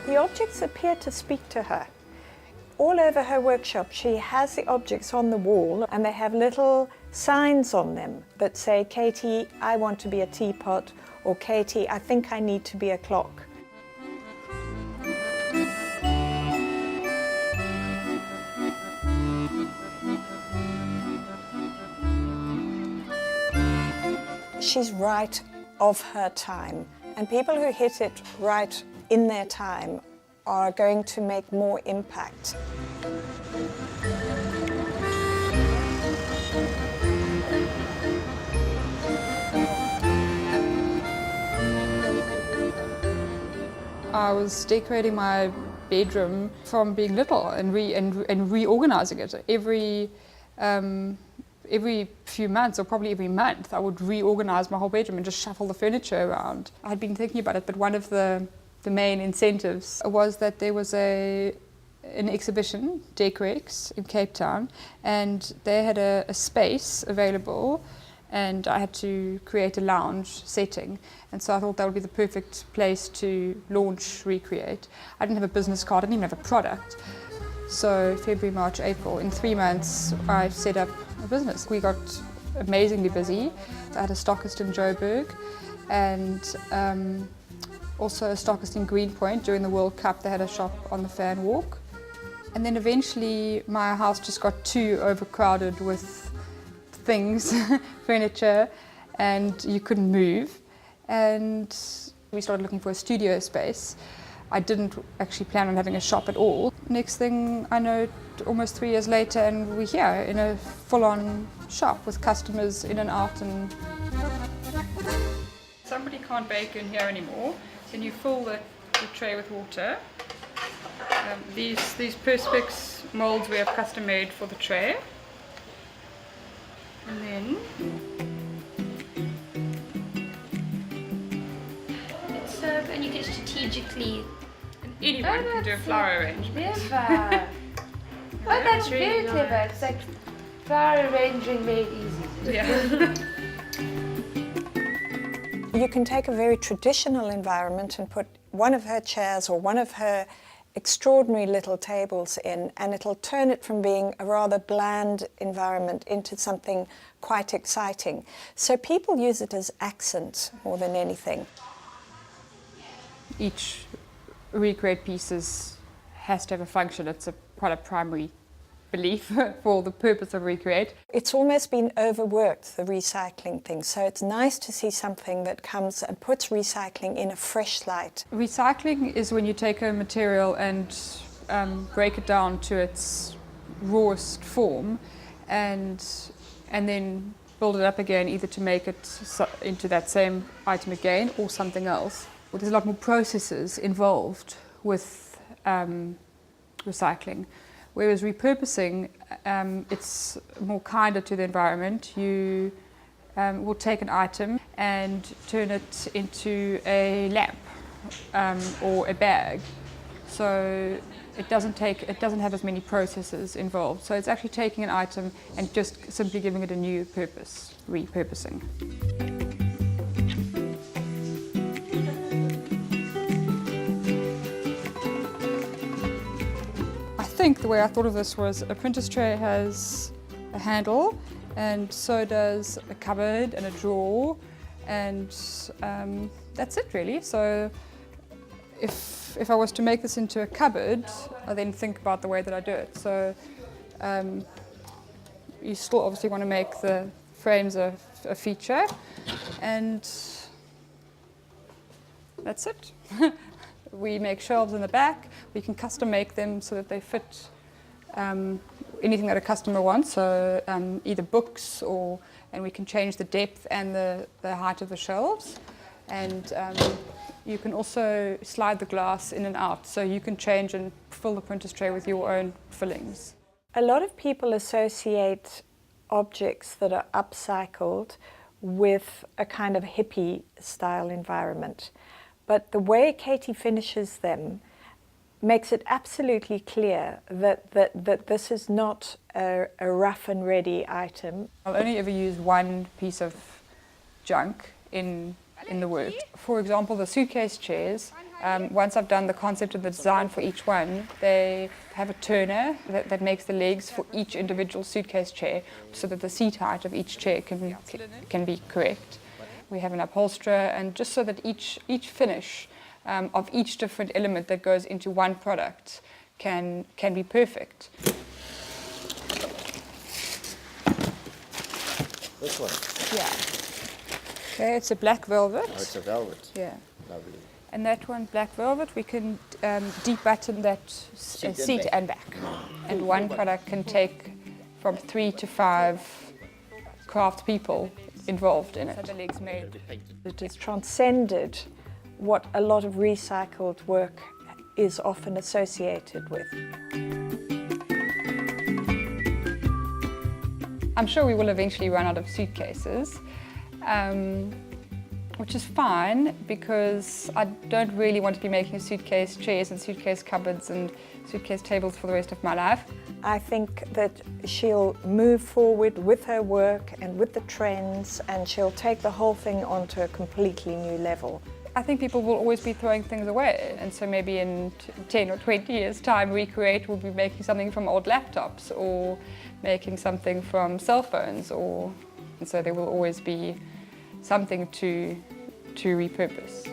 The objects appear to speak to her. All over her workshop she has the objects on the wall and they have little signs on them that say, Katie, I want to be a teapot, or Katie, I think I need to be a clock. She's right of her time, and people who hit it right in their time are going to make more impact. I was decorating my bedroom from being little and reorganizing it. Every few months, or probably every month, I would reorganize my whole bedroom and just shuffle the furniture around. I had been thinking about it, but one of the main incentives was that there was an exhibition, Decorex, in Cape Town, and they had a space available, and I had to create a lounge setting. And so I thought that would be the perfect place to launch Recreate. I didn't have a business card, I didn't even have a product. So February, March, April, in 3 months I set up a business. We got amazingly busy. I had a stockist in Joburg and also a stockist in Greenpoint. During the World Cup they had a shop on the Fan Walk. And then eventually my house just got too overcrowded with things, furniture, and you couldn't move. And we started looking for a studio space. I didn't actually plan on having a shop at all. Next thing I know, almost 3 years later, and we're here in a full-on shop with customers in and out. And somebody can't bake in here anymore, then you fill the tray with water. These Perspex molds we have custom made for the tray. And then and you can strategically. Anyone can do a flower arrangement. Clever. Well, that's very really clever. nice. It's like flower arranging made easy. Yeah. You can take a very traditional environment and put one of her chairs or one of her extraordinary little tables in, and it'll turn it from being a rather bland environment into something quite exciting. So people use it as accent more than anything. Each Recreate piece has to have a function. It's quite a primary belief for the purpose of Recreate. It's almost been overworked, the recycling thing, so it's nice to see something that comes and puts recycling in a fresh light. Recycling is when you take a material and break it down to its rawest form and then build it up again, either to make it into that same item again or something else. Well, there's a lot more processes involved with recycling, whereas repurposing, it's more kinder to the environment. You will take an item and turn it into a lamp or a bag, so it doesn't have as many processes involved. So it's actually taking an item and just simply giving it a new purpose, repurposing. I think the way I thought of this was a printer's tray has a handle, and so does a cupboard and a drawer, and that's it really. So if I was to make this into a cupboard, I then think about the way that I do it. So you still obviously want to make the frames a feature, and that's it. We make shelves in the back. We can custom make them so that they fit anything that a customer wants, so either books and we can change the depth and the height of the shelves. And you can also slide the glass in and out, so you can change and fill the printer's tray with your own fillings. A lot of people associate objects that are upcycled with a kind of hippie style environment. But the way Katie finishes them makes it absolutely clear that this is not a rough and ready item. I'll only ever use one piece of junk in in the work. For example, the suitcase chairs, once I've done the concept and the design for each one, they have a turner that makes the legs for each individual suitcase chair so that the seat height of each chair can be correct. We have an upholsterer, and just so that each finish of each different element that goes into one product can be perfect. This one? Yeah. Okay, it's a black velvet. Oh, it's a velvet. Yeah. Lovely. And that one, black velvet, we can deep button that seat and back. And one product can take from 3 to 5 craft people involved in it. So the legs made. It has transcended what a lot of recycled work is often associated with. I'm sure we will eventually run out of suitcases, which is fine because I don't really want to be making suitcase chairs and suitcase cupboards and suitcase tables for the rest of my life. I think that she'll move forward with her work and with the trends, and she'll take the whole thing onto a completely new level. I think people will always be throwing things away, and so maybe in 10 or 20 years' time, Recreate will be making something from old laptops or making something from cell phones, and so there will always be something to repurpose.